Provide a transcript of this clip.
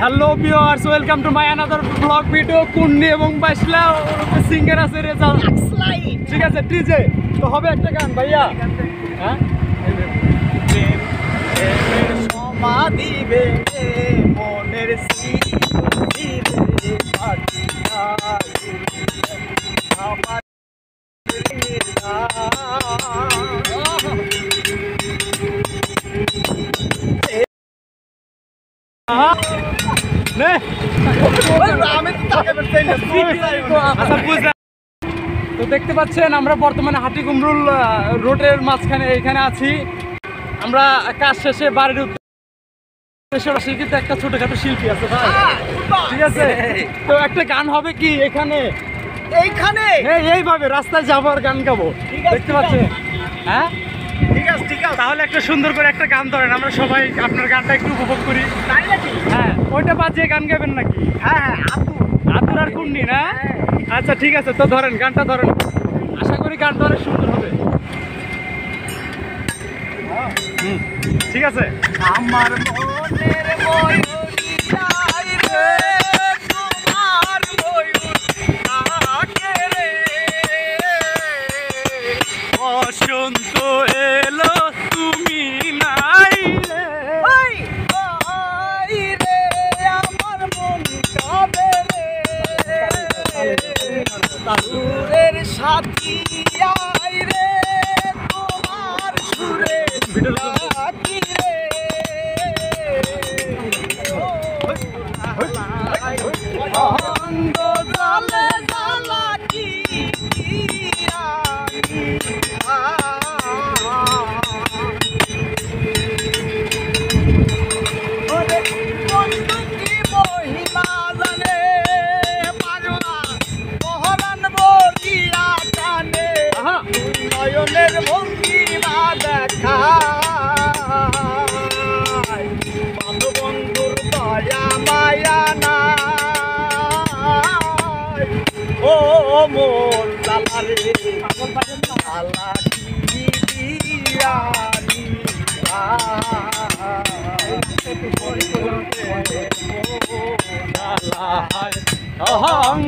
Hello viewers, welcome to my another blog video. কুন্নি এবং বাইশলা সিঙ্গার আছে রেজাল আকসলাই, ঠিক আছে ডিজে তো হবে একটা গান ভাইয়া। হ্যাঁ সমাধি ভেঙে মনের স্মৃতি আমার তো দেখতে পাচ্ছেন আমরা বর্তমানে হাটিকুমরুল রোডের মাঝখানে এখানে আছি। আমরা কাজ শেষে বাড়ির উদ্দেশ্যে কিন্তু একটা ছোটখাটো শিল্পী আছে ভাই, ঠিক আছে? তো একটা গান হবে কি এখানে এইখানে এইভাবে রাস্তায় যাবো আর গান গাবো, দেখতে পাচ্ছেন? হ্যাঁ ঠিক আছে ঠিক আছে, তাহলে একটা সুন্দর করে একটা গান ধরেন, আমরা সবাই আপনার গানটা একটু উপভোগ করি। হ্যাঁ ওইটা বাজিয়ে গান গাবেন নাকি? হ্যাঁ হ্যাঁ আতুর আর কুন্নি না? আচ্ছা ঠিক আছে, তো ধরেন গানটা ধরেন, আশা করি গানটা অনেক সুন্দর হবে। ঠিক আছে। আমার মনের ময়ূরী রে তোমার ময়ূরী রে বসন্ত এলো তুমি নাই রে রে আমার মন কাঁদে রে তালুরের সাথী আই রে তোমার সুরে রাখি রে অন্ধ জালে জ্বালাকি নয়নের ভঙ্গিমা দেখা বন্ধুর দয়া মায়া নাই ও মোর লালারে লালা কি দিয়ানি অহং